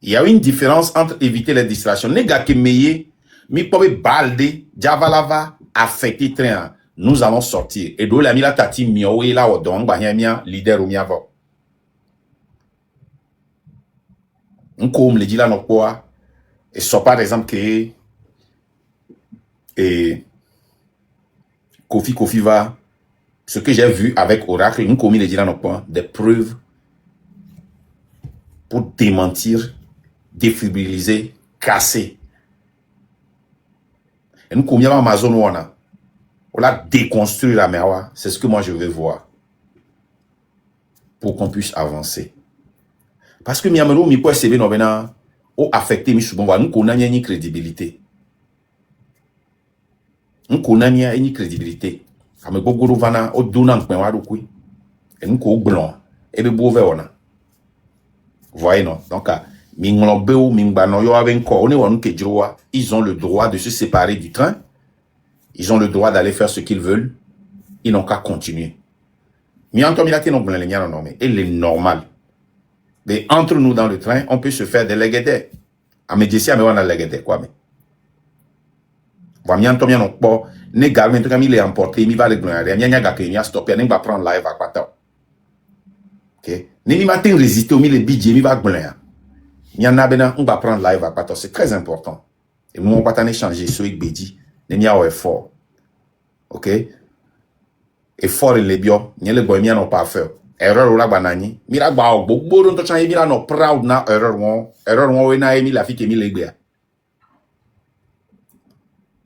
Il y a une différence entre éviter les distractions. Les gars qui meillent, mi pobe balde, javalava, affecté train. Nous allons sortir. Et d'où la mila tati miowe la odon, bahemia, leader ou miavo. On comme le dit là, non quoi. Et soit par exemple que, et, Kofi va, ce que j'ai vu avec Oracle, on comme le dit là, non quoi, des preuves pour démentir, défibriliser, casser. Et nous, combien Amazon on l'a déconstruire la mer, c'est ce que moi je veux voir. Pour qu'on puisse avancer. Parce que Miamelo, mi peut CV novena, ou affecté mi souvent, nous connaissons une crédibilité. Nous connaissons une crédibilité. Comme beaucoup de vana, au donnant, et nous connaissons blanc, et le beau verre. Voyez, non? Donc, ils ont le droit de se séparer du train. Ils ont le droit d'aller faire ce qu'ils veulent. Ils n'ont qu'à continuer. Mais il est normal. Mais entre nous dans le train, on peut se faire des léguédés. À mes décisions, mais on a léguédés, quoi, mais. Voilà, on a pas, ne garde, mais il est emporté, il va le gagner, il a stoppé, il va prendre live à quoi. Ok? Ne matin résister au milieu des budgets, il va gagner. Il y en a bien, on va prendre live à quoi. C'est très important. Et nous, on va pas échanger sur le budget. Il y a un effort. Ok? Effort, il est bien. Il y a le boy, il n'y a pas fait. Erreur la banani mira gba gbogbo don to chan mira no proud na error won we na emi la fi kemi legbe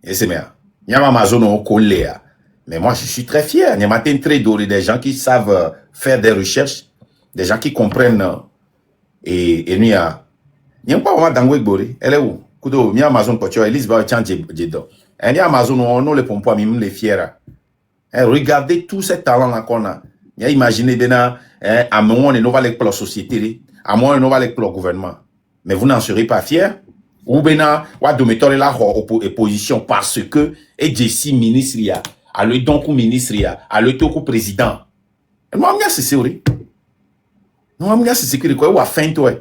et c'est bien nyama mazono ko lea mais moi je suis très fier nyama ten très doré des gens qui savent faire des recherches des gens qui comprennent et nous a nyam pas vraiment dangwe gbori elle est où kudo mi Amazon pocho Elise ba chan jedo et Amazon on le pompo mi les fiera regardez tout ce talent là qu'on a. Imaginez bien, à mon moment, on va aller pour la société, à moi, on va aller pour le gouvernement. Mais vous n'en serez pas fiers. Ou bien, on va mettre la opposition parce que, et Jessie ministre, à le donc ministre, à le tout président. Moi, c'est vrai. Moi, c'est quoi, ou à fin, toi.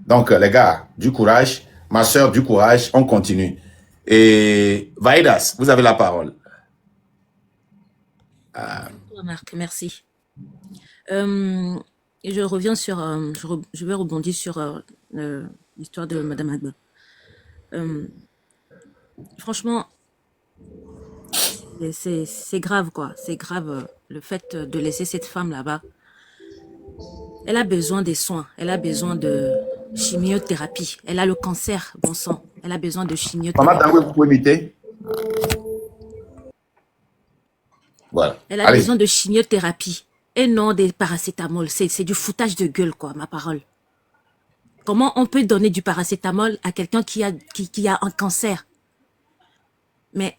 Donc, les gars, du courage. Ma soeur, du courage. On continue. Et, Vaïdas, vous avez la parole. Marc, merci. Et je reviens sur, je vais rebondir sur l'histoire de Madame Agba. Franchement, c'est grave quoi. C'est grave le fait de laisser cette femme là-bas. Elle a besoin des soins. Elle a besoin de chimiothérapie. Elle a le cancer, bon sang. Elle a besoin de chimiothérapie. Maman, vous pouvez m'imiter? Voilà. Elle a besoin de chimiothérapie et non des paracétamol. C'est du foutage de gueule, quoi, ma parole. Comment on peut donner du paracétamol à quelqu'un qui a un cancer? Mais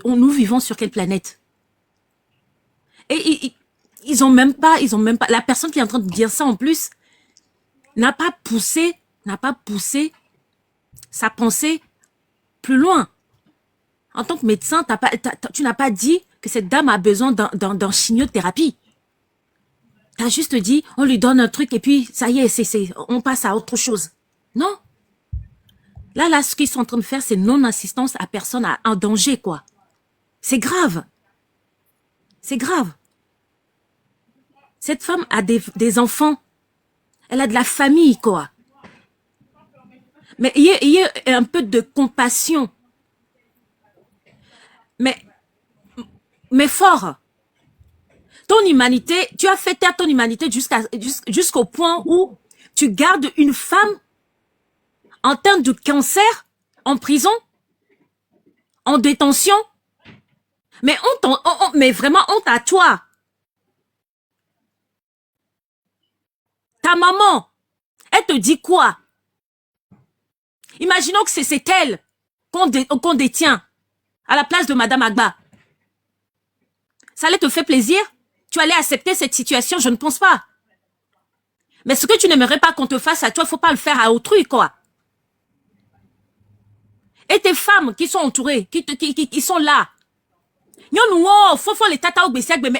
nous vivons sur quelle planète? Et ils ont même pas, la personne qui est en train de dire ça en plus n'a pas poussé sa pensée plus loin. En tant que médecin, tu n'as pas dit que cette dame a besoin d'un chimiothérapie. Tu as juste dit, on lui donne un truc et puis ça y est, on passe à autre chose. Non. Là, ce qu'ils sont en train de faire, c'est non-assistance à personne en danger, quoi. C'est grave. C'est grave. Cette femme a des enfants. Elle a de la famille, quoi. Mais il y a un peu de compassion. Mais fort. Ton humanité, tu as fait taire ton humanité jusqu'au point où tu gardes une femme atteinte de cancer en prison, en détention. Mais mais vraiment honte à toi. Ta maman, elle te dit quoi? Imaginons que c'est elle qu'on détient à la place de Madame Agba. Ça allait te faire plaisir? Tu allais accepter cette situation? Je ne pense pas. Mais ce que tu n'aimerais pas qu'on te fasse à toi, il ne faut pas le faire à autrui, quoi. Et tes femmes qui sont entourées, qui sont là. Mais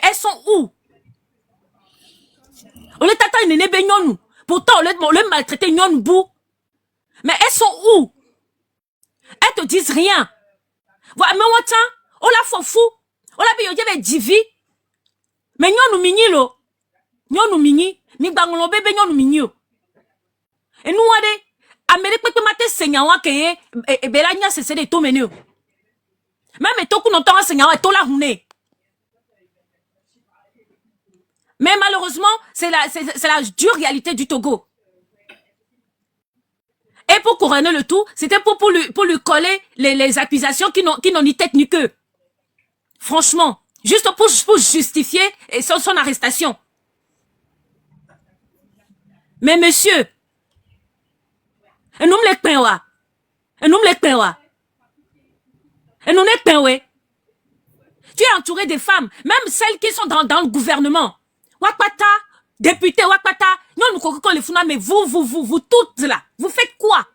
elles sont où? Les tata Pourtant, au lieu de maltraiter Nyonbou, mais elles sont où? Elles te disent rien. Voilà, mais on tient, on la faut fou. On la paye, on divi. Mais Nyonou mini lo. Nyonou mini. Mi bangolo bébé Nyonou mini. Et nous, on Amérique peut mater Seigneur que et Belania c'est de tout menu. Même et tout qu'on entend Seigneur et tout la rounée. Mais malheureusement, c'est la dure réalité du Togo. Et pour couronner le tout, c'était pour lui coller les accusations qui n'ont ni tête ni queue. Franchement, juste pour justifier son arrestation. Mais monsieur, et nous me l'ekpenwa. Et nous me l'ekpenwa. Et nous l'ekpenwe. Tu es entouré des femmes, même celles qui sont dans le gouvernement. Wakpata, député Wakpata, nous kokon les founa, mais vous toutes là, vous faites quoi?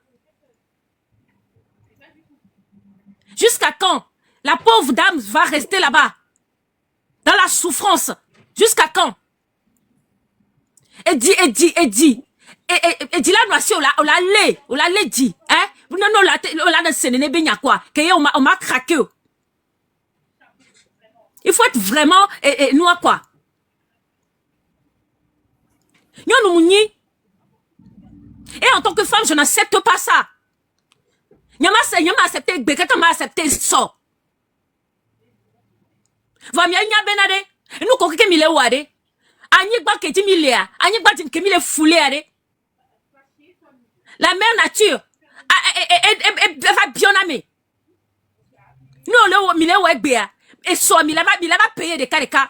Jusqu'à quand la pauvre dame va rester là-bas? Dans la souffrance. Jusqu'à quand? Et dit là, on l'a dit, hein? Non, c'est quoi? On m'a craqué. Il faut être vraiment, nous à quoi? Et en tant que femme, je n'accepte pas ça. Yama accepté, Bekata m'a accepté ça. Va mia benade. Nous kokike mile wade. Anyigba ke di milea, anyigba di ke mile foulé ade. La mère nature va bien amener. Nous le mile webea et so mile va payer des cas.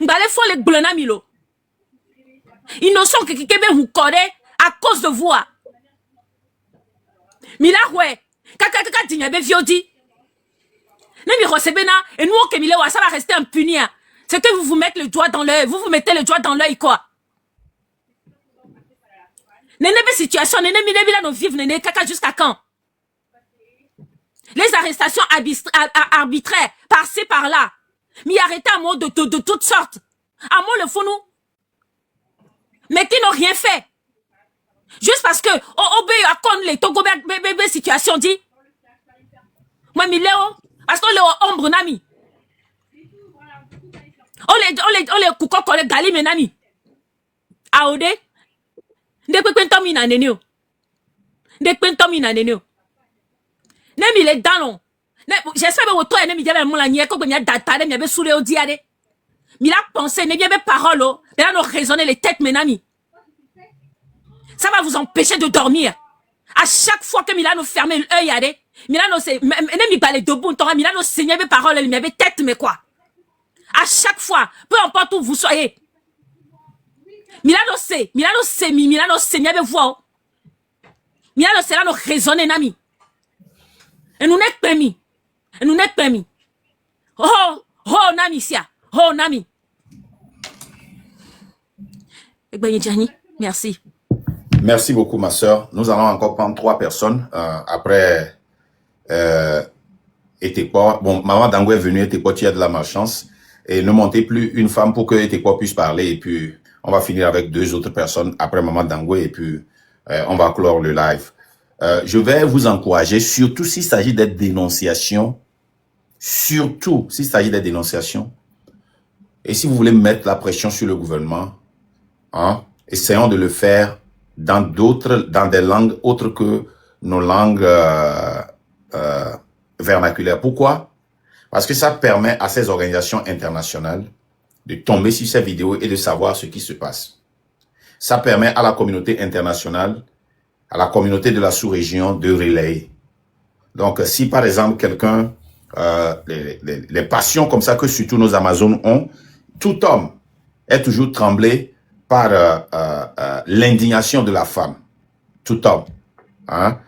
Ngale font les blona milo. Innocent que kebe vous connaît à cause de vous. Mila ouais, kaka digne be viodi. Ne mi recebena et nous que mile wa ça va rester impuni. C'est que vous mettez le doigt dans l'œil, vous mettez le doigt dans l'œil quoi. Nene be situation, nene mi là non vivre nene kaka jusqu'à quand? Les arrestations arbitraires par-ci par-là. Mi arrêter à mot de toutes sortes. À mot le fou nous. Mais qui n'ont rien fait. Juste parce que à con les Togo bébé situation dit. Moi mi léo parce qu'on le ombre nami. On les coucou collé gali menami. Aode. De pentomi na nenio. De pentomi na nenio. Nemi les danon. J'espère que toi nemi diable mon la nié ko gna data nemi be soule o diade. Mi la pensée nemi be parole o. De là nous raisonner les têtes menami. Ça va vous empêcher de dormir. À chaque fois que Milano ferme l'œil à des, Milano c'est même balé debout, Milano seigneur mes paroles, il m'avait tête mais quoi. À chaque fois, peu importe où vous soyez. Milano c'est seigneur mes voix. Milano c'est là nous raisonner nami. Et nous n'est permis. Et nous n'est permis. Oh nami sia. Oh nami. Merci. Merci beaucoup, ma sœur. Nous allons encore prendre 3 personnes après Etekpo. Bon, Maman Dangwe est venue, Etekpo, tu as de la malchance. Et ne montez plus une femme pour que Etekpo puisse parler. Et puis, on va finir avec 2 autres personnes après Maman Dangwe. Et puis, on va clore le live. Je vais vous encourager, surtout s'il s'agit d'être dénonciation. Surtout s'il s'agit d'être dénonciation. Et si vous voulez mettre la pression sur le gouvernement, hein, essayons de le faire dans des langues autres que nos langues vernaculaires. Pourquoi? Parce que ça permet à ces organisations internationales de tomber sur ces vidéos et de savoir ce qui se passe. Ça permet à la communauté internationale, à la communauté de la sous-région de relayer. Donc, si par exemple quelqu'un, les passions comme ça que surtout nos Amazones ont, tout homme est toujours tremblé par l'indignation de la femme, tout homme, hein?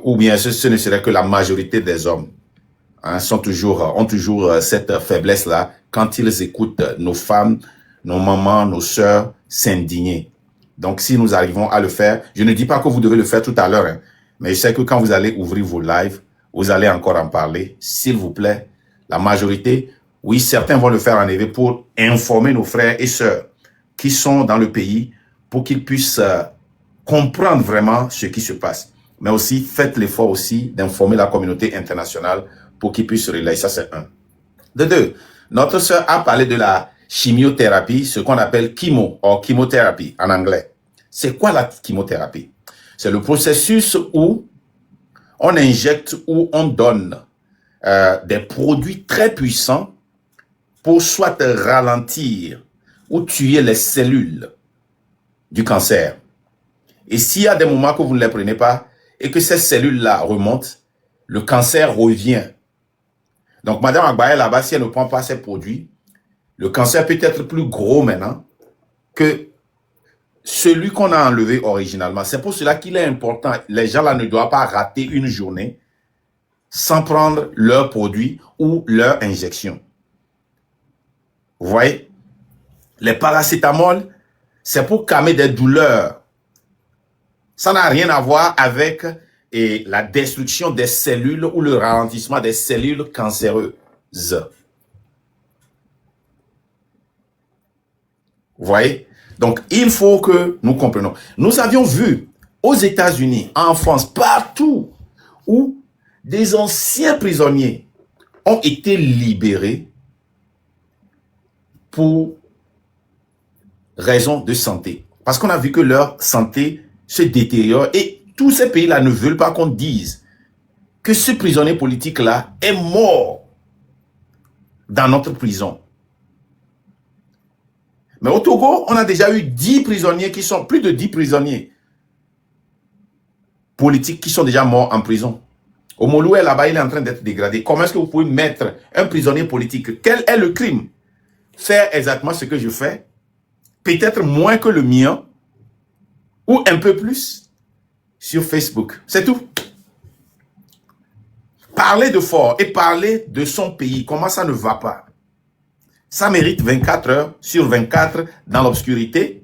Ou bien ce ne serait que la majorité des hommes, hein, ont toujours cette faiblesse-là quand ils écoutent nos femmes, nos mamans, nos sœurs s'indigner. Donc, si nous arrivons à le faire, je ne dis pas que vous devez le faire tout à l'heure, hein, mais je sais que quand vous allez ouvrir vos lives, vous allez encore en parler, s'il vous plaît. La majorité, oui, certains vont le faire en effet pour informer nos frères et sœurs qui sont dans le pays pour qu'ils puissent comprendre vraiment ce qui se passe. Mais aussi, faites l'effort aussi d'informer la communauté internationale pour qu'ils puissent relayer. Ça, c'est un. De deux, notre sœur a parlé de la chimiothérapie, ce qu'on appelle chemo, ou chimiothérapie en anglais. C'est quoi la chimiothérapie? C'est le processus où on injecte ou on donne des produits très puissants pour soit ralentir ou tuer les cellules du cancer. Et s'il y a des moments que vous ne les prenez pas et que ces cellules-là remontent, le cancer revient. Donc, Madame Agbaye, là-bas, si elle ne prend pas ces produits, le cancer peut être plus gros maintenant que celui qu'on a enlevé originalement. C'est pour cela qu'il est important. Les gens là ne doivent pas rater une journée sans prendre leurs produits ou leur injection. Vous voyez? Les paracétamol, c'est pour calmer des douleurs. Ça n'a rien à voir avec la destruction des cellules ou le ralentissement des cellules cancéreuses. Vous voyez? Donc, il faut que nous comprenions. Nous avions vu aux États-Unis, en France, partout où des anciens prisonniers ont été libérés pour raison de santé. Parce qu'on a vu que leur santé se détériore et tous ces pays-là ne veulent pas qu'on dise que ce prisonnier politique-là est mort dans notre prison. Mais au Togo, on a déjà eu 10 prisonniers qui sont, plus de 10 prisonniers politiques qui sont déjà morts en prison. Au Moloue, là-bas, il est en train d'être dégradé. Comment est-ce que vous pouvez mettre un prisonnier politique? Quel est le crime? Faire exactement ce que je fais, peut-être moins que le mien, ou un peu plus, sur Facebook. C'est tout. Parler de fort et parler de son pays, comment ça ne va pas? Ça mérite 24 heures sur 24 dans l'obscurité.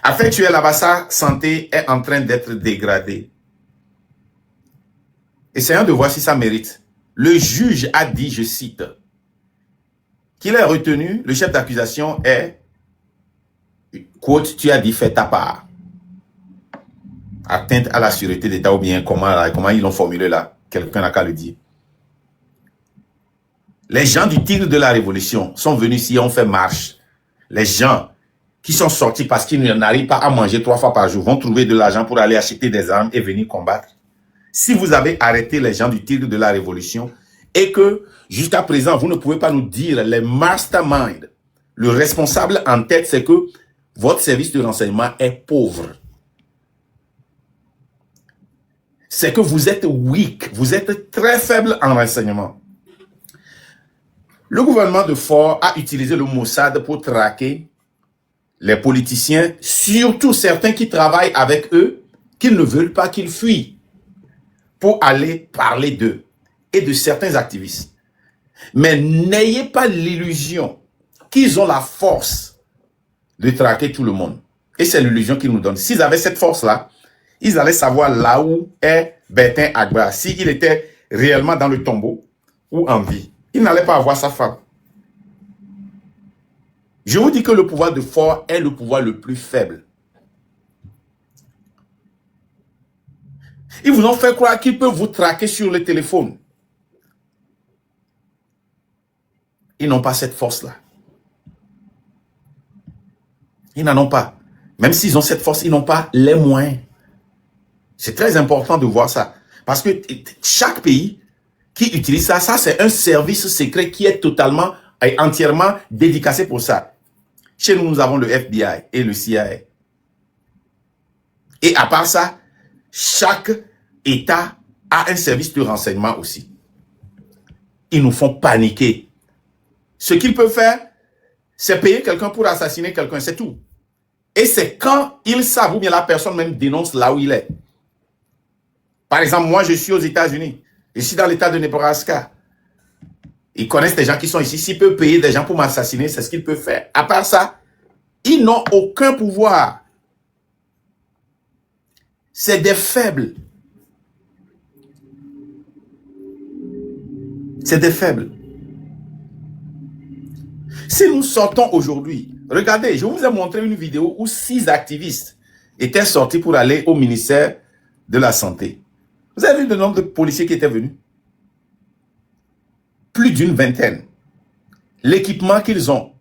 Afin que tu es là-bas, sa santé est en train d'être dégradée. Essayons de voir si ça mérite. Le juge a dit, je cite, qu'il est retenu, le chef d'accusation est, quote, tu as dit, fais ta part. Atteinte à la sûreté d'État ou bien comment ils l'ont formulé là. Quelqu'un n'a qu'à le dire. Les gens du Tigre de la Révolution sont venus ici et ont fait marche. Les gens qui sont sortis parce qu'ils n'arrivent pas à manger 3 fois par jour vont trouver de l'argent pour aller acheter des armes et venir combattre. Si vous avez arrêté les gens du Tigre de la Révolution et que jusqu'à présent, vous ne pouvez pas nous dire les masterminds, le responsable en tête, c'est que votre service de renseignement est pauvre. C'est que vous êtes weak, vous êtes très faible en renseignement. Le gouvernement de Faure a utilisé le Mossad pour traquer les politiciens, surtout certains qui travaillent avec eux, qui ne veulent pas qu'ils fuient, pour aller parler d'eux et de certains activistes. Mais n'ayez pas l'illusion qu'ils ont la force de traquer tout le monde. Et c'est l'illusion qu'ils nous donnent. S'ils avaient cette force-là, ils allaient savoir là où est Bertin Agba, s'il était réellement dans le tombeau ou en vie. Il n'allait pas avoir sa femme. Je vous dis que le pouvoir de Faure est le pouvoir le plus faible. Ils vous ont fait croire qu'ils peuvent vous traquer sur le téléphone. Ils n'ont pas cette force-là. Ils n'en ont pas. Même s'ils ont cette force, ils n'ont pas les moyens. C'est très important de voir ça. Parce que chaque pays qui utilise ça, c'est un service secret qui est totalement et entièrement dédicacé pour ça. Chez nous, nous avons le FBI et le CIA. Et à part ça, chaque État a un service de renseignement aussi. Ils nous font paniquer. Ce qu'ils peuvent faire, c'est payer quelqu'un pour assassiner quelqu'un, c'est tout. Et c'est quand ils savent, ou bien la personne même dénonce là où il est. Par exemple, moi, je suis aux États-Unis. Je suis dans l'État de Nebraska. Ils connaissent des gens qui sont ici. S'ils peuvent payer des gens pour m'assassiner, c'est ce qu'ils peuvent faire. À part ça, ils n'ont aucun pouvoir. C'est des faibles. C'est des faibles. Si nous sortons aujourd'hui, regardez, je vous ai montré une vidéo où 6 activistes étaient sortis pour aller au ministère de la Santé. Vous avez vu le nombre de policiers qui étaient venus? Plus d'une vingtaine. L'équipement qu'ils ont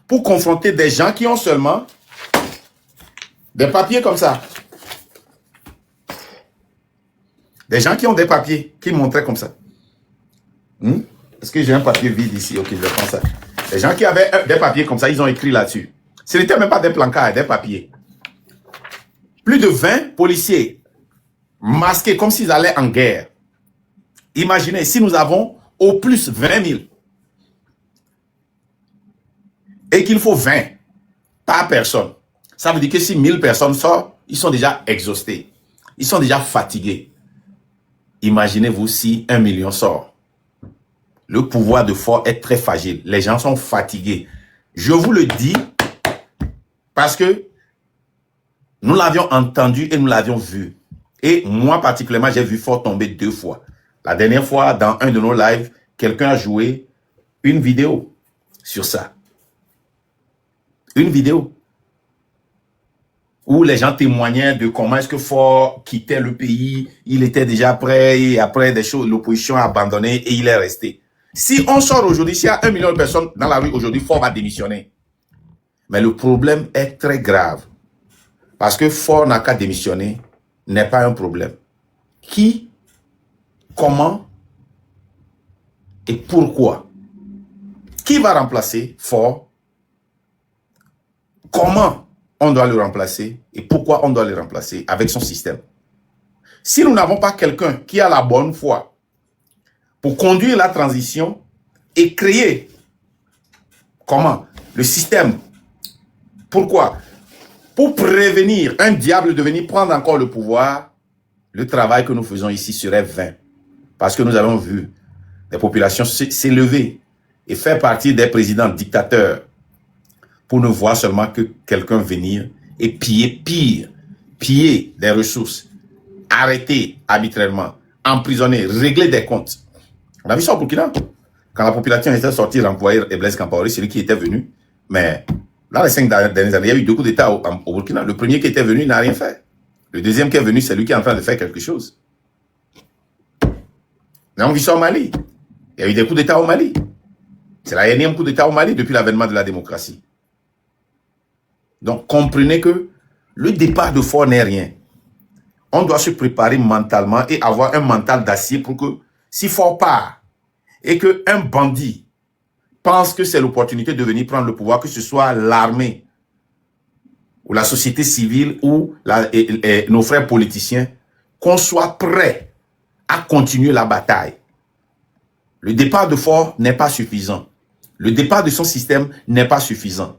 pour confronter des gens qui ont seulement des papiers comme ça. Des gens qui ont des papiers, qui montraient comme ça. Est-ce que j'ai un papier vide ici? Ok, je vais prendre ça. Des gens qui avaient des papiers comme ça, ils ont écrit là-dessus. Ce n'était même pas des plancards, des papiers. Plus de 20 policiers masqués comme s'ils allaient en guerre. Imaginez, si nous avons au plus 20 000 et qu'il faut 20 par personne, ça veut dire que si 1000 personnes sortent, ils sont déjà exhaustés. Ils sont déjà fatigués. Imaginez-vous si 1 million sort. Le pouvoir de fort est très fragile. Les gens sont fatigués. Je vous le dis parce que nous l'avions entendu et nous l'avions vu. Et moi particulièrement, j'ai vu Fort tomber 2 fois. La dernière fois, dans un de nos lives, quelqu'un a joué une vidéo sur ça. Une vidéo où les gens témoignaient de comment est-ce que Fort quittait le pays. Il était déjà prêt et après des choses, l'opposition a abandonné et il est resté. Si on sort aujourd'hui, s'il y a 1 million de personnes dans la rue aujourd'hui, Fort va démissionner. Mais le problème est très grave. Parce que Fort n'a qu'à démissionner n'est pas un problème. Qui, comment et pourquoi? Qui va remplacer Fort? Comment on doit le remplacer et pourquoi on doit le remplacer avec son système? Si nous n'avons pas quelqu'un qui a la bonne foi pour conduire la transition et créer comment? Le système. Pourquoi? Pour prévenir un diable de venir prendre encore le pouvoir, le travail que nous faisons ici serait vain. Parce que nous avons vu des populations s'élever et faire partie des présidents dictateurs pour ne voir seulement que quelqu'un venir et piller des ressources, arrêter arbitrairement, emprisonner, régler des comptes. On a vu ça au Burkina. Quand la population était sortie renvoyer Blaise Compaoré, celui qui était venu, mais dans les 5 dernières années, il y a eu 2 coups d'État au Burkina. Le premier qui était venu n'a rien fait. Le deuxième qui est venu, c'est lui qui est en train de faire quelque chose. Mais on vit ça au Mali. Il y a eu des coups d'État au Mali. C'est la énième coup d'État au Mali depuis l'avènement de la démocratie. Donc, comprenez que le départ de Fort n'est rien. On doit se préparer mentalement et avoir un mental d'acier pour que, si Fort part et qu'un bandit pense que c'est l'opportunité de venir prendre le pouvoir, que ce soit l'armée ou la société civile ou nos frères politiciens, qu'on soit prêt à continuer la bataille. Le départ de Fort n'est pas suffisant. Le départ de son système n'est pas suffisant.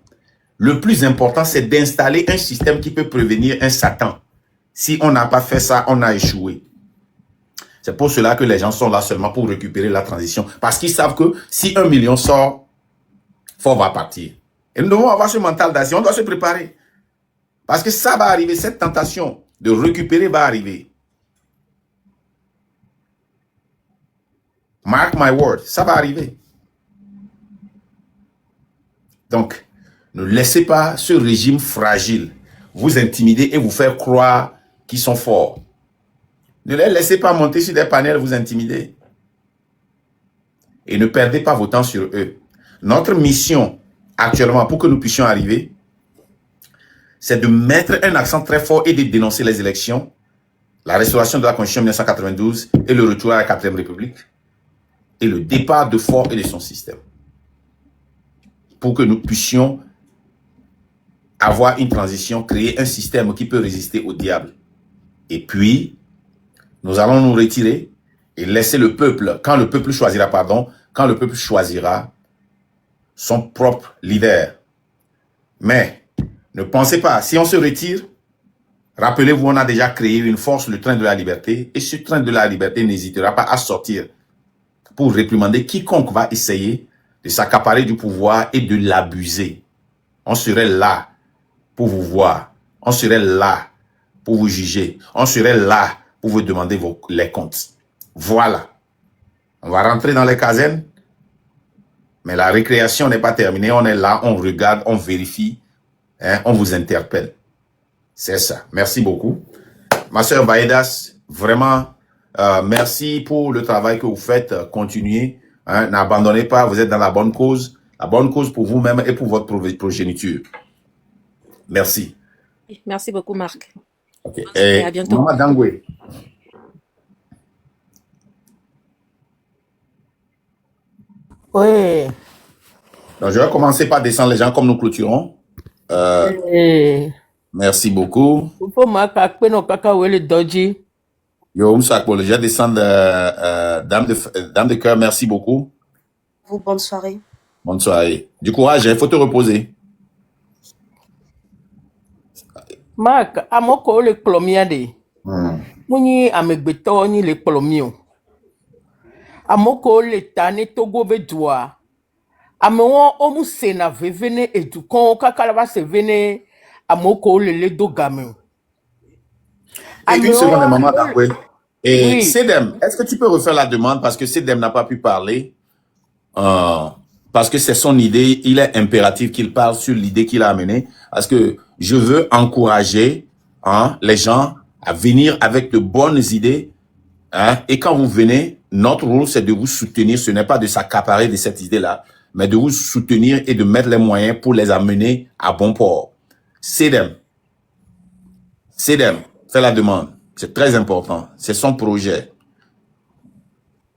Le plus important, c'est d'installer un système qui peut prévenir un Satan. Si on n'a pas fait ça, on a échoué. C'est pour cela que les gens sont là seulement pour récupérer la transition. Parce qu'ils savent que si 1 million sort, Fort va partir. Et nous devons avoir ce mental d'acier. On doit se préparer. Parce que ça va arriver, cette tentation de récupérer va arriver. Mark my word, ça va arriver. Donc, ne laissez pas ce régime fragile vous intimider et vous faire croire qu'ils sont forts. Ne les laissez pas monter sur des panels vous intimider. Et ne perdez pas vos temps sur eux. Notre mission actuellement pour que nous puissions arriver, c'est de mettre un accent très fort et de dénoncer les élections, la restauration de la Constitution 1992 et le retour à la 4e République et le départ de Fort et de son système. Pour que nous puissions avoir une transition, créer un système qui peut résister au diable. Et puis, nous allons nous retirer et laisser le peuple, quand le peuple choisira son propre leader. Mais, ne pensez pas, si on se retire, rappelez-vous, on a déjà créé une force, le train de la liberté, et ce train de la liberté n'hésitera pas à sortir pour réprimander quiconque va essayer de s'accaparer du pouvoir et de l'abuser. On serait là pour vous voir. On serait là pour vous juger. On serait là pour vous demander les comptes. Voilà. On va rentrer dans les casernes Mais la récréation n'est pas terminée. On est là, on regarde, on vérifie, hein, on vous interpelle. C'est ça. Merci beaucoup. Ma sœur Baedas, vraiment, merci pour le travail que vous faites. Continuez. Hein, n'abandonnez pas. Vous êtes dans la bonne cause. La bonne cause pour vous-même et pour votre progéniture. Merci. Merci beaucoup, Marc. Okay. Et à bientôt. Maman Dangwe. Oui. Donc, je vais commencer par descendre les gens comme nous clôturons. Merci beaucoup. Faut Marc akpe no kaka wele doji. Yo, Moussakbol, je vais descendre dame de cœur, merci beaucoup. Vous, bonne soirée. Bonne soirée. Du courage, il faut te reposer. Marc, amoko le klomia de. Muni amegbeto ni le klomio. Amoko le tane togo bedua. Amewo omu sena vevene edukon kakalaba se vene amoko le dogame. Et une seconde, maman Dangwe. Et Oui. Sedem, est-ce que tu peux refaire la demande parce que Sedem n'a pas pu parler? Parce que c'est son idée, il est impératif qu'il parle sur l'idée qu'il a amenée. Parce que je veux encourager les gens à venir avec de bonnes idées. Hein, et quand vous venez, notre rôle, c'est de vous soutenir. Ce n'est pas de s'accaparer de cette idée-là, mais de vous soutenir et de mettre les moyens pour les amener à bon port. Sedem, fais la demande. C'est très important. C'est son projet.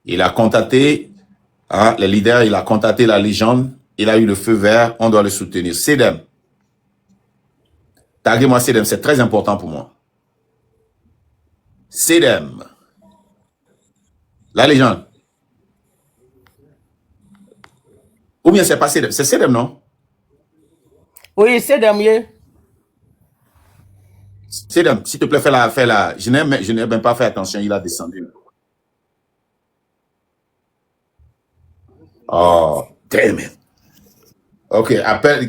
Il a contacté les leaders, il a contacté la légende, il a eu le feu vert, on doit le soutenir. Sedem. Taguez-moi Sedem, c'est très important pour moi. Sedem. La légende. Ou bien c'est pas Sedem, c'est Sedem, non? Oui, c'est damier. Sedem, s'il te plaît, fais la. Je n'ai même pas fait attention, il a descendu. Oh, damn it. Ok,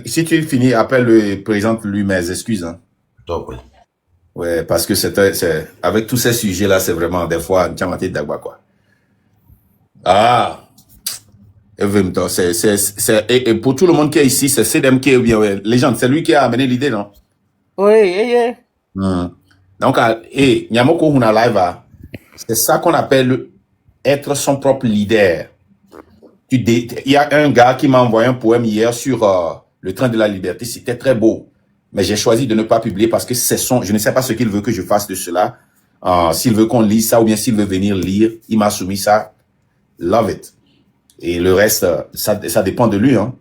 si tu finis, appelle-le, présente-lui mes excuses. Hein. Donc, oui. Ouais, parce que avec tous ces sujets-là, c'est vraiment des fois, Djamati Dagba, quoi. Ah! Et pour tout le monde qui est ici, c'est Sedem qui est bien, ouais. Légende, c'est lui qui a amené l'idée, non? Oui. Donc, Nyamoko Huna Live, c'est ça qu'on appelle être son propre leader. Il y a un gars qui m'a envoyé un poème hier sur le train de la liberté. C'était très beau. Mais j'ai choisi de ne pas publier parce que je ne sais pas ce qu'il veut que je fasse de cela. S'il veut qu'on lise ça ou bien s'il veut venir lire, il m'a soumis ça. Love it. Et le reste, ça dépend de lui. Hein.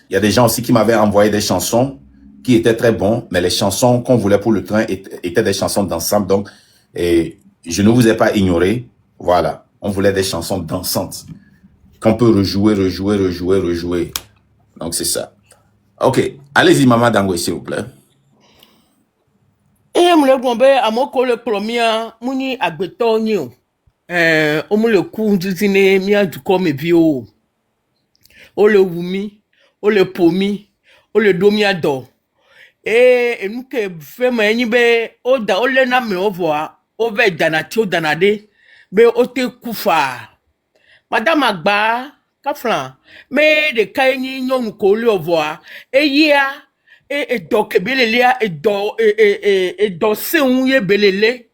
Il y a des gens aussi qui m'avaient envoyé des chansons qui étaient très bons, mais les chansons qu'on voulait pour le train étaient des chansons d'ensemble. Donc, je ne vous ai pas ignoré. Voilà. On voulait des chansons dansantes qu'on peut rejouer. Donc, c'est ça. Ok. Allez-y, Maman Dangwe, s'il vous plaît. Et me le gombe amoko le klomia muni agbeto ni o. Omu le ku ndizine mi aduko me bi o. O le wumi, o le pomi, o le domi ado. Enu ke fe ma enyi be o le na me ovoa, o ve danati o danade be o te kufa. Madame Agba kaflan me de kaini nyonu ko le ovoa eyia do kebelelia do seun ye belele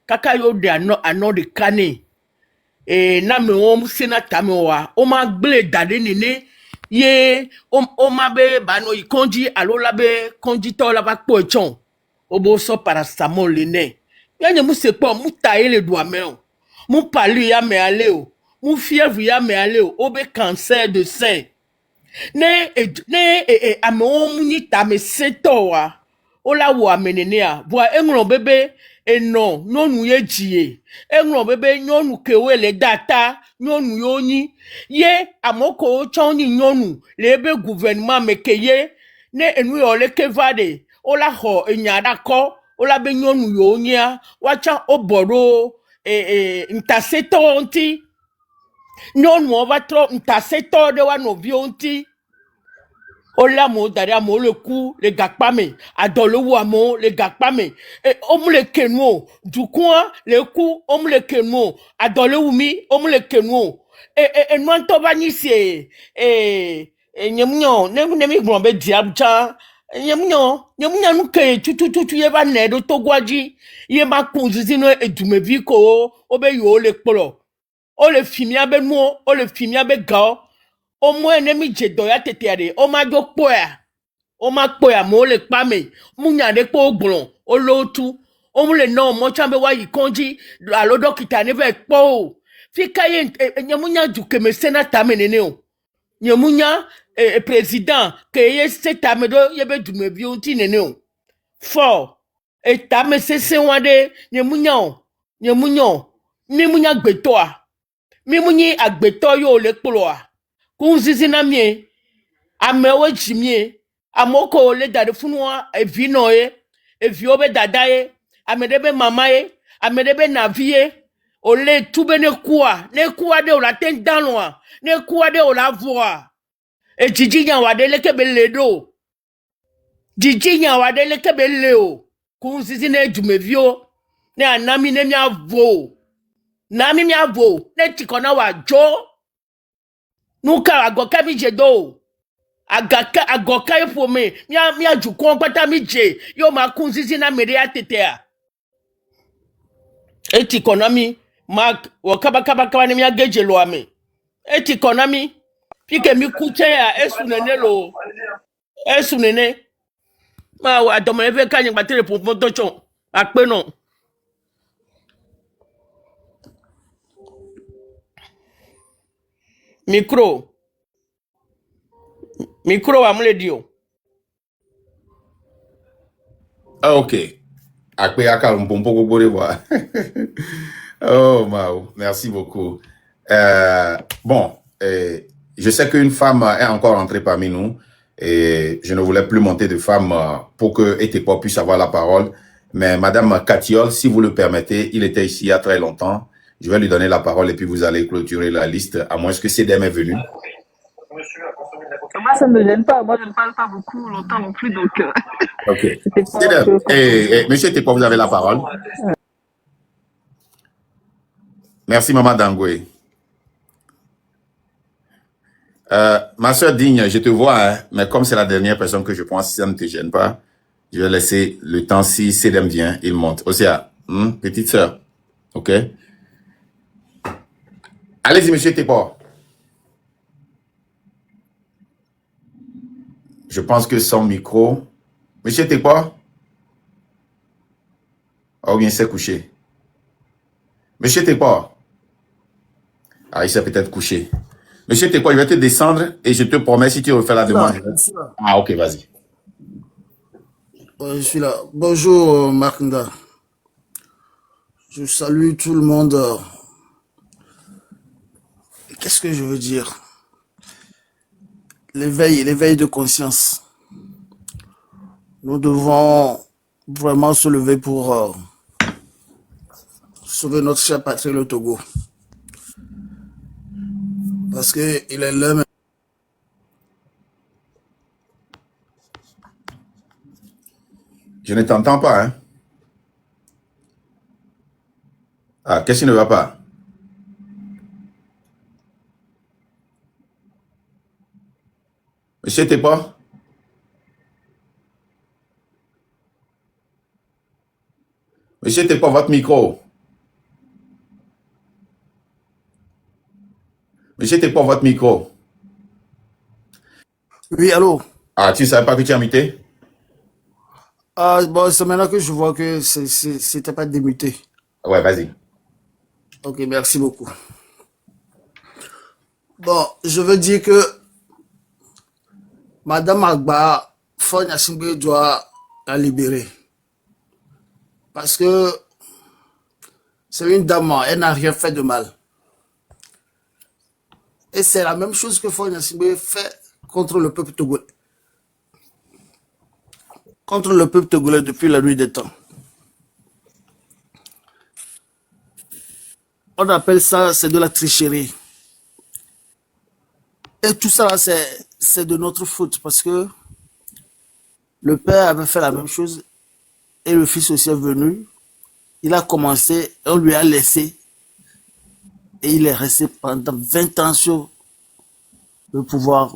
kaka yo de ano de kane na me o senata me wa o ma gble dade nene ye o ma be bano ikonji alo la be konji to la ba po echon o bo so paracetamol lene yanye mu se po mu ta ele do ameo mu palu ya me ale o mu fièvre ya me ale o be cancer de sein ame wo ni ta me seto wa o la wo amenene a bo enro bebe eno nyonu ye jie enro bebe nyonu kewe le data nyonu yoni ye amoko choni nyonu le be gouvernement mekeye ne enu yo le kevade o la ho enyada ko o la be nyonu yonia wacha oboro ntaseto nti nyonu o va tro ntaseto de wa no vionti Ola mo dari amo le ku le gakpame adolowo amo le gakpame omu le kenwo dukwa le ku omu le kenwo adolowo mi omu le kenwo non to ba ni se nyemnyo ne mi gbon be diabcha nyemnyo nu ke tututu ye ba ne do to gwaji ye ma kunzizi no edumevi ko o be yo le polo o le fimia be nu o le fimia be ga o mo ene mi jedo ya tete ade o ma jo poya o ma poya mo le pa me mu nya de po ogbon o lo tu o mu le na mo chambe wa yi konji alo dokita ne be po fika ye nyamunya du ke me senata menene o nyamunya président ke ye seta me do ye be du me bi unti nene o for eta me sese wade nyamunya o mi munya gbeto a mi munyi agbeto yo le polo a kunzizi na mie amewe jimie amoko le dade funwa evi no ye evi obe dada ye amedebe mama ye amedebe navi ye ole tube ne kuwa de ola ten danwa ne kuwa de ola voa e jiji nya wade le kebe ledo jiji nya wade le kebe leo kunzizi ne jumevio ne anami ne mia vo nami mia vo ne tikona wa jo nuka agoka mi jedo agaka agoka ifo me mia jukon pata mi je yo ma kunzizi na mere ya tetea eti economy mark wakaba ne mia geje lo ame eti economy pike mi kuche ya esu nene ma wa domo eve kanyi gbatele po fotochon ape no micro wa mule dio Ah, ok. Akpe aka mpompo gogore wa. Oh, Mao, merci beaucoup. Bon, je sais qu'une femme est encore entrée parmi nous et je ne voulais plus monter de femme pour que Etepo puisse avoir la parole. Mais Madame Katiol, si vous le permettez, il était ici il y a très longtemps. Je vais lui donner la parole et puis vous allez clôturer la liste, à moins que Cédem est venu. Moi, ça ne me gêne pas. Moi, je ne parle pas beaucoup longtemps non plus, donc... Ok. c'était pas Cédem, Monsieur Etepo, vous avez la parole. Merci, Maman Dangoué. Ma soeur Digne, je te vois, hein, mais comme c'est la dernière personne que je pense, si ça ne te gêne pas, je vais laisser le temps. Si Cédem vient, il monte. Osia, petite soeur, ok? Allez-y, Monsieur Etepo. Je pense que son micro... Monsieur Etepo? Oh, bien, il s'est couché. Monsieur Etepo? Ah, il s'est peut-être couché. Monsieur Etepo, je vais te descendre et je te promets, si tu refais la demande... Ah, ok, vas-y. Je suis là. Bonjour, Marknda. Je salue tout le monde. Qu'est-ce que je veux dire? L'éveil de conscience. Nous devons vraiment se lever pour sauver notre cher patrie, le Togo. Parce qu'il est l'homme. Je ne t'entends pas, hein? Ah, qu'est-ce qui ne va pas? Monsieur Etepo? Monsieur Etepo, votre micro. Monsieur Etepo, votre micro. Oui, allô? Ah, tu ne savais pas que tu as muté? Ah, bon, c'est maintenant que je vois que c'était pas démuté. Ouais, vas-y. Ok, merci beaucoup. Bon, je veux dire que Madame Agba, Fonya Simbe doit la libérer. Parce que c'est une dame, elle n'a rien fait de mal. Et c'est la même chose que Fonya Simbe fait contre le peuple togolais. Contre le peuple togolais depuis la nuit des temps. On appelle ça, c'est de la tricherie. Et tout ça, c'est de notre faute parce que le père avait fait la même chose et le fils aussi est venu. Il a commencé, on lui a laissé et il est resté pendant 20 ans sur le pouvoir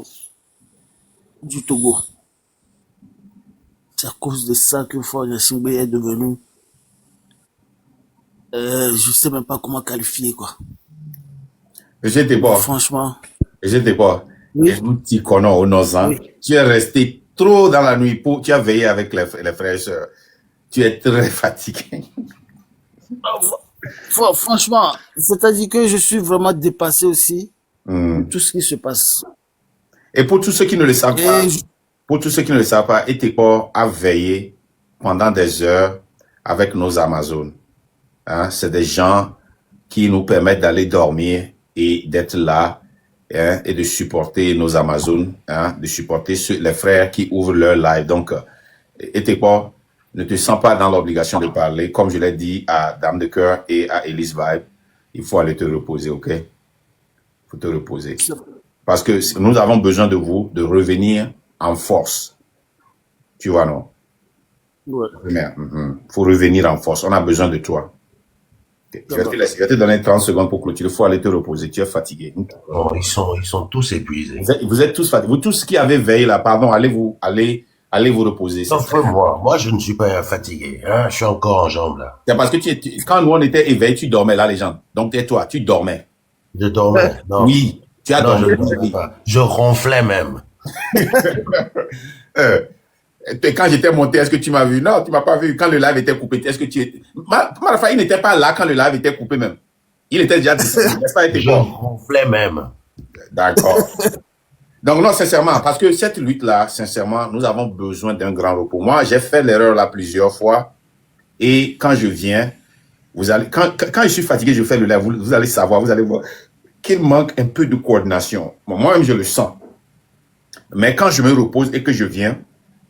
du Togo. C'est à cause de ça que Faure Gnassingbé est devenu, je sais même pas comment qualifier, quoi. J'étais Mais pas, franchement, j'étais pas. Et oui, nous t'y connaissons au Nozan. oui. Tu es resté trop dans la nuit tu as veillé avec les frères et sœurs. Tu es très fatigué. Franchement, c'est-à-dire que je suis vraiment dépassé aussi de Hmm. tout ce qui se passe. Et pour tous ceux qui ne le savent pas, Et pour tous ceux qui ne le savent pas, Etekor a veillé pendant des heures avec nos Amazones. Hein, c'est des gens qui nous permettent d'aller dormir et d'être là, hein, et de supporter nos Amazones, hein, de supporter les frères qui ouvrent leur live. Donc, Etekor, ne te sens pas dans l'obligation de parler. Comme je l'ai dit à Dame de Cœur et à Elise Vibe, il faut aller te reposer, ok? Il faut te reposer. Parce que nous avons besoin de vous, de revenir en force. Tu vois, non? ouais, Faut revenir en force. On a besoin de toi. Ok. Je vais te donner 30 secondes pour clôturer. Il faut aller te reposer. Tu es fatigué. Non, ils sont tous épuisés. Vous êtes tous fatigués. Vous tous qui avez veillé là, pardon, allez vous reposer. Sauf que moi, je ne suis pas fatigué. Hein? Je suis encore en jambes là. C'est parce que quand nous on était éveillés, tu dormais là, les gens. Donc tais-toi, tu dormais. Je dormais. Non, Oui, tu as non, je dormi. ne dormais pas. Je ronflais même. Euh, Quand j'étais monté, est-ce que tu m'as vu? Non, tu m'as pas vu. Quand le live était coupé, est-ce que tu étais... Marafa, il n'était pas là quand le live était coupé même. Il était déjà descendu. N'est-ce pas, Je ronflais même. D'accord. Donc non, sincèrement, parce que cette lutte-là, sincèrement, nous avons besoin d'un grand repos. Moi, j'ai fait l'erreur là plusieurs fois. Et quand je viens, quand je suis fatigué, je fais le live, vous allez savoir, vous allez voir qu'il manque un peu de coordination. Bon, moi-même, je le sens. Mais quand je me repose et que je viens,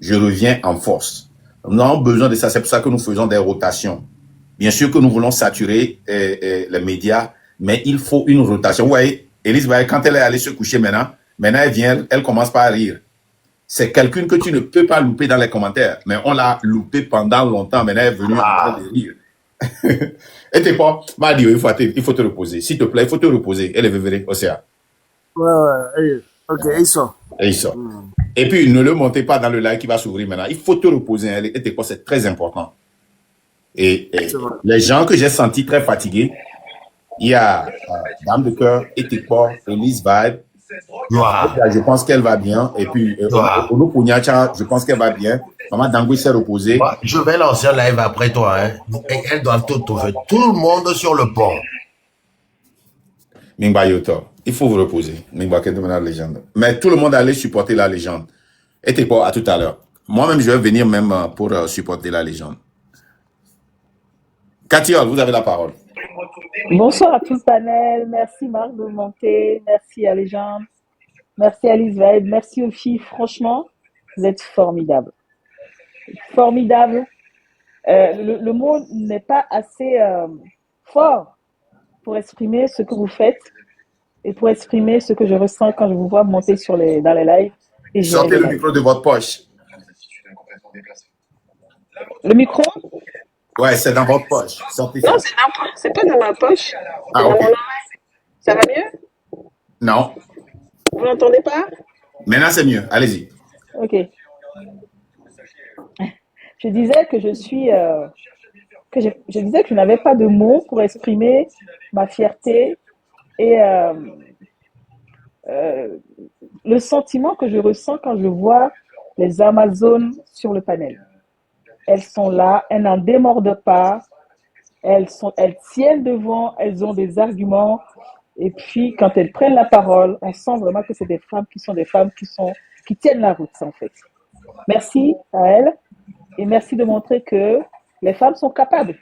je reviens en force. Nous avons besoin de ça. C'est pour ça que nous faisons des rotations. Bien sûr que nous voulons saturer les médias, mais il faut une rotation. Vous voyez, Elise, quand elle est allée se coucher maintenant elle vient, elle commence par rire. C'est quelqu'un que tu ne peux pas louper dans les commentaires. Mais on l'a loupé pendant longtemps. Maintenant, elle est venue en train de rire. Et t'es pas, Madio, il faut te reposer. S'il te plaît, il faut te reposer. Elle est venue, Océa. ouais, ok, ils sont. Et il sort. Et puis, ne le montez pas dans le live qui va s'ouvrir maintenant. Il faut te reposer. Et t'es pas, c'est très important. Et les gens que j'ai sentis très fatigués, il y a Dame de Cœur, Etekor, Elise Vibe. Je pense qu'elle va bien. Et puis, Olu Punyacha, je pense qu'elle va bien. Maman Dangui s'est reposée. Moi, je vais lancer un live après toi. Hein. Et elles doivent tout trouver. Tout le monde sur le pont. Mingba Yoto. Il faut vous reposer. Mingba Kedemana la légende. Mais tout le monde allait supporter la légende. Etekor, à tout à l'heure. Moi-même, je vais venir même pour supporter la légende. Cathiol, vous avez la parole. Bonsoir à tout le panel. Merci Marc de monter. Merci à Légende. Merci à Alice Vibe. Merci aux filles. Franchement, vous êtes formidables. Formidable. Le mot n'est pas assez fort pour exprimer ce que vous faites et pour exprimer ce que je ressens quand je vous vois monter dans les lives. Et Sortez le micro de votre poche. Le micro? Ouais, c'est dans votre poche. Sortez ça. Non, c'est pas dans ma poche. Ah, C'est dans ok. mon oreille. Ça va mieux? Non. Vous n'entendez pas? Maintenant, c'est mieux. Allez-y. Ok. Je disais que je suis, je disais que je n'avais pas de mots pour exprimer ma fierté et le sentiment que je ressens quand je vois les Amazones sur le panel. Elles sont là, elles n'en démordent pas, elles tiennent devant, elles ont des arguments. Et puis, quand elles prennent la parole, on sent vraiment que c'est des femmes qui tiennent la route, en fait. Merci à elles et merci de montrer que les femmes sont capables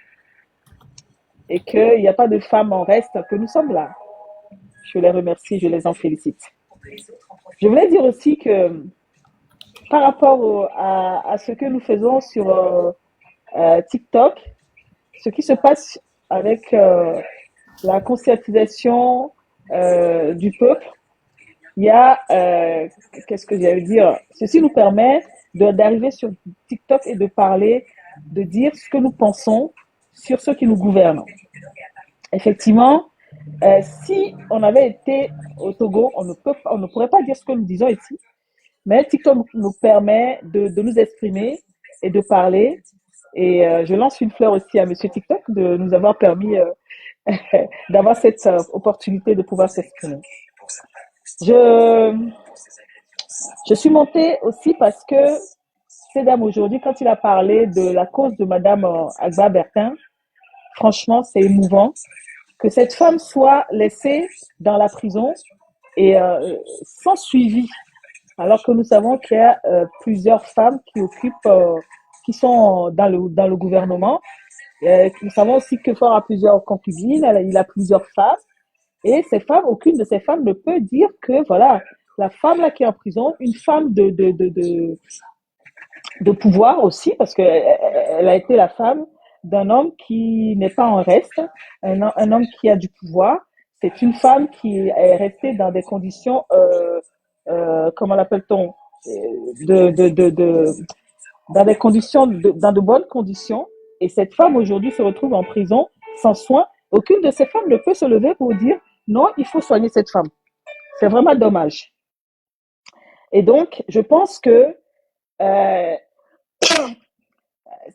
et qu'il n'y a pas de femmes en reste, que nous sommes là. Je les remercie, je les en félicite. Je voulais dire aussi que par rapport à ce que nous faisons sur TikTok, ce qui se passe avec la conscientisation du peuple, il y a, qu'est-ce que j'allais dire, ceci nous permet d'arriver sur TikTok et de parler, de dire ce que nous pensons sur ceux qui nous gouvernent. Effectivement, Si on avait été au Togo, on ne pourrait pas dire ce que nous disons ici, mais TikTok nous permet de nous exprimer et de parler. Et je lance une fleur aussi à Monsieur TikTok de nous avoir permis d'avoir cette opportunité de pouvoir s'exprimer. Je, je suis montée aussi parce que ces dames aujourd'hui, quand il a parlé de la cause de Madame Agba Bertin, franchement, c'est émouvant que cette femme soit laissée dans la prison et sans suivi, alors que nous savons qu'il y a plusieurs femmes qui occupent, qui sont dans le gouvernement. Nous savons aussi que Fort a plusieurs concubines, il a plusieurs femmes, et ces femmes, aucune de ces femmes ne peut dire que voilà, la femme là qui est en prison, une femme de pouvoir aussi, parce qu'elle a été la femme d'un homme qui n'est pas en reste, un homme qui a du pouvoir. C'est une femme qui est restée dans des conditions, comment l'appelle-t-on, dans des conditions, dans de bonnes conditions. Et cette femme aujourd'hui se retrouve en prison sans soin. Aucune de ces femmes ne peut se lever pour dire non, il faut soigner cette femme. C'est vraiment dommage. Et donc, je pense que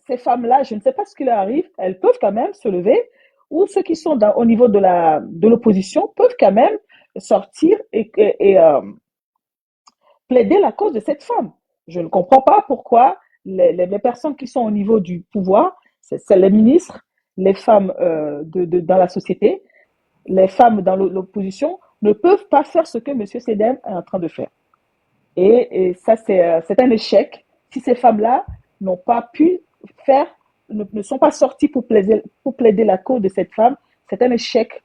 ces femmes-là, je ne sais pas ce qui leur arrive, elles peuvent quand même se lever, ou ceux qui sont au niveau de l'opposition peuvent quand même sortir et plaider la cause de cette femme. Je ne comprends pas pourquoi les personnes qui sont au niveau du pouvoir, c'est les ministres, les femmes dans la société, les femmes dans l'opposition, ne peuvent pas faire ce que M. Sedem est en train de faire. Et ça, c'est un échec. Si ces femmes-là n'ont pas pu faire, ne sont pas sorties pour plaider la cause de cette femme, c'est un échec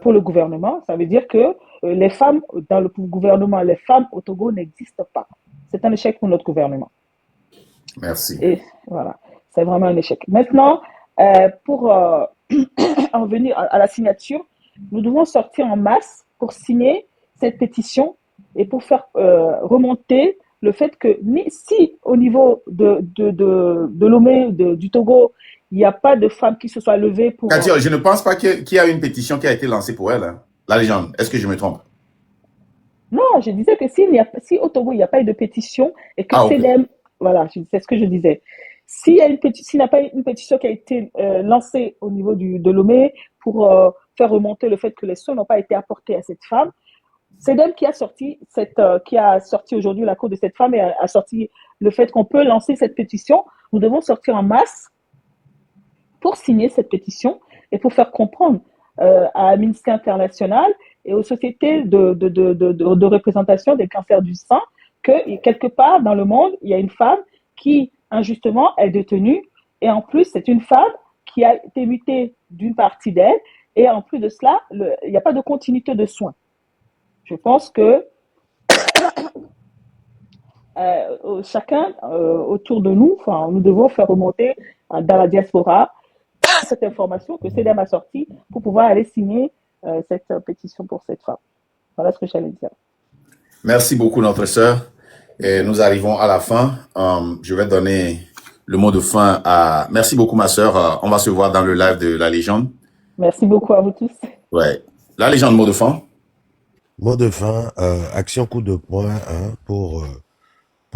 pour le gouvernement. Ça veut dire que les femmes dans le gouvernement, les femmes au Togo n'existent pas. C'est un échec pour notre gouvernement. Merci. Et voilà, c'est vraiment un échec. Maintenant, pour en venir à la signature, nous devons sortir en masse pour signer cette pétition et pour faire remonter le fait que si au niveau de Lomé, du Togo, il n'y a pas de femmes qui se soient levées pour... Katia, je ne pense pas qu'il y a une pétition qui a été lancée pour elle. Hein. La légende, est-ce que je me trompe? Non, je disais que si au Togo, il n'y a pas eu de pétition et que CDM... Voilà, c'est ce que je disais. S'il n'y a pas une pétition qui a été lancée au niveau de Lomé pour faire remonter le fait que les soins n'ont pas été apportés à cette femme, c'est d'elle qui a sorti aujourd'hui la cause de cette femme et a sorti le fait qu'on peut lancer cette pétition. Nous devons sortir en masse pour signer cette pétition et pour faire comprendre à Amnesty International et aux sociétés de représentation des cancers du sang que quelque part dans le monde, il y a une femme qui injustement est détenue et en plus, c'est une femme qui a été mutée d'une partie d'elle et en plus de cela, il n'y a pas de continuité de soins. Je pense que chacun autour de nous, nous devons faire remonter dans la diaspora cette information que CEDEM a sortie pour pouvoir aller signer cette pétition pour cette femme. Voilà ce que j'allais dire. Merci beaucoup, notre sœur. Et nous arrivons à la fin. Je vais donner le mot de fin à... Merci beaucoup, ma sœur. On va se voir dans le live de La Légende. Merci beaucoup à vous tous. Ouais. La Légende, mot de fin. Mot de fin, action coup de poing pour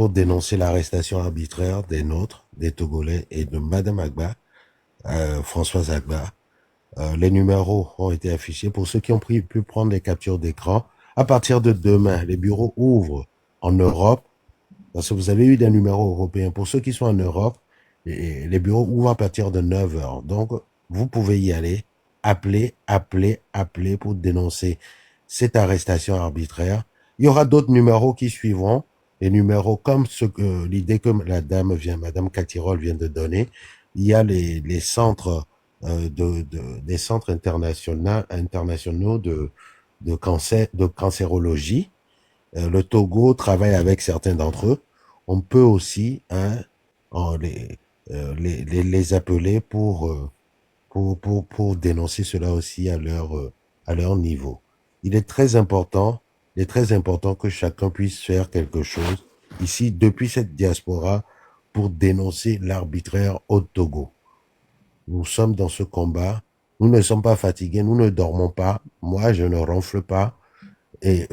dénoncer l'arrestation arbitraire des nôtres, des Togolais et de Madame Agba, Françoise Agba. Les numéros ont été affichés. Pour ceux qui ont pu prendre les captures d'écran, à partir de demain, les bureaux ouvrent en Europe, parce que vous avez eu des numéros européens. Pour ceux qui sont en Europe, les bureaux ouvrent à partir de 9h. Donc, vous pouvez y aller, appeler pour dénoncer cette arrestation arbitraire. Il y aura d'autres numéros qui suivront, les numéros comme l'idée que Madame Katirol vient de donner. Il y a les centres des centres internationaux de cancérologie. Le Togo travaille avec certains d'entre eux. On peut aussi les appeler pour dénoncer cela aussi à leur niveau. Il est très important que chacun puisse faire quelque chose ici, depuis cette diaspora, pour dénoncer l'arbitraire au Togo. Nous sommes dans ce combat Nous ne sommes pas fatigués, nous ne dormons pas. Moi, je ne ronfle pas. Et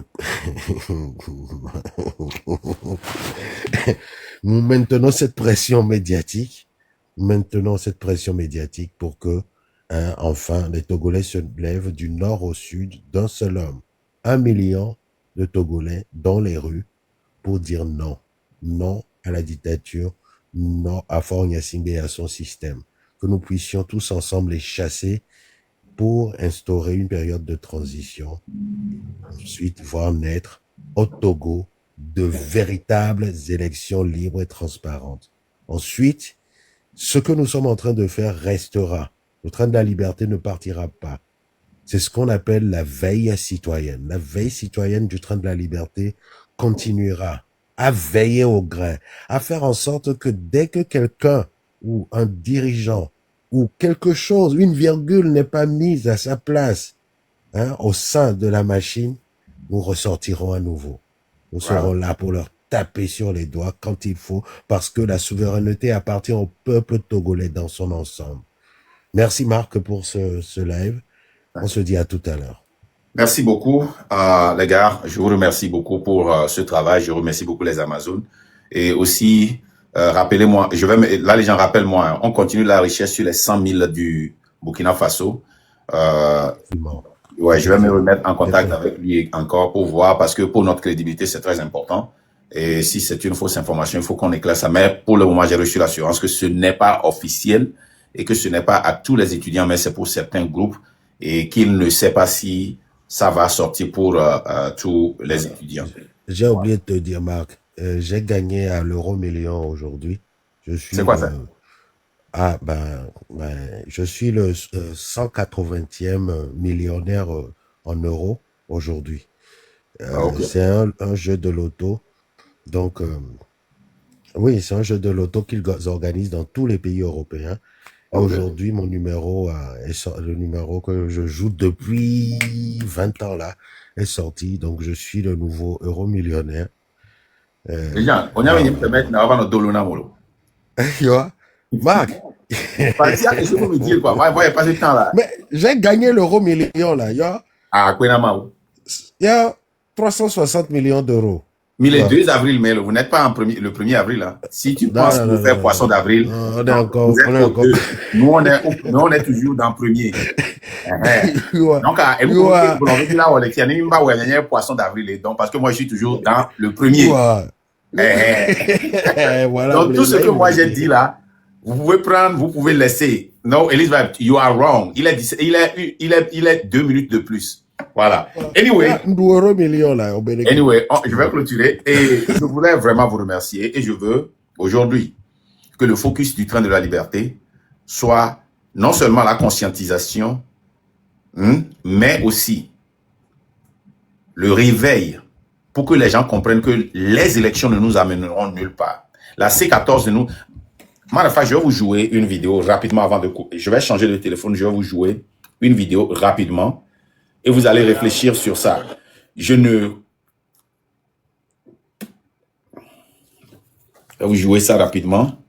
nous maintenons cette pression médiatique. Maintenons cette pression médiatique pour que, enfin, les Togolais se lèvent du nord au sud d'un seul homme. 1 million de Togolais dans les rues pour dire non. Non à la dictature, non à Faure Gnassingbé et à son système. Que nous puissions tous ensemble les chasser pour instaurer une période de transition. Ensuite, voir naître au Togo de véritables élections libres et transparentes. Ensuite, ce que nous sommes en train de faire restera. Le train de la liberté ne partira pas. C'est ce qu'on appelle la veille citoyenne. La veille citoyenne du train de la liberté continuera à veiller au grain, à faire en sorte que dès que quelqu'un ou un dirigeant ou quelque chose, une virgule n'est pas mise à sa place, au sein de la machine, nous ressortirons à nouveau. Nous serons là pour leur taper sur les doigts quand il faut, parce que la souveraineté appartient au peuple togolais dans son ensemble. Merci Marc pour ce live. On se dit à tout à l'heure. Merci beaucoup, les gars. Je vous remercie beaucoup pour ce travail. Je remercie beaucoup les Amazones. Et aussi, rappelez-moi, là les gens rappellent-moi, hein, on continue la recherche sur les 100 000 du Burkina Faso. Ouais, je vais me remettre en contact avec lui encore pour voir, parce que pour notre crédibilité, c'est très important. Et si c'est une fausse information, il faut qu'on éclaire ça. Mais pour le moment, j'ai reçu l'assurance que ce n'est pas officiel et que ce n'est pas à tous les étudiants, mais c'est pour certains groupes, et qu'il ne sait pas si ça va sortir pour tous les étudiants. J'ai oublié de te dire, Marc, j'ai gagné à l'euro-million aujourd'hui. C'est quoi ça? Je suis le 180e millionnaire en euros aujourd'hui. Okay. C'est un jeu de loto. Donc, oui, c'est un jeu de loto qu'ils organisent dans tous les pays européens. Okay. Aujourd'hui, mon numéro, le numéro que je joue depuis 20 ans là, est sorti. Donc, je suis le nouveau euro-millionnaire. Déjà, on a venu te mettre avant le dollar. Marc, mais j'ai gagné l'euro-million là. Il y a 360 millions d'euros. Mais le 2 avril, mais vous n'êtes pas le 1er avril là. Si tu penses que vous faites poisson d'avril, on est encore. Nous on est toujours dans le premier. Donc, poisson d'avril, donc parce que moi je suis toujours dans le premier. Voilà, donc tout ce que moi j'ai dit là, vous pouvez prendre, vous pouvez laisser. No, Elizabeth, you are wrong. Il est 2 minutes de plus. Voilà. Anyway, je vais clôturer et je voulais vraiment vous remercier et je veux aujourd'hui que le focus du train de la liberté soit non seulement la conscientisation, mais aussi le réveil pour que les gens comprennent que les élections ne nous amèneront nulle part. La C14 de nous... je vais vous jouer une vidéo rapidement avant de couper. Je vais changer de téléphone, je vais vous jouer une vidéo rapidement et vous allez réfléchir sur ça. Je vais vous jouer ça rapidement.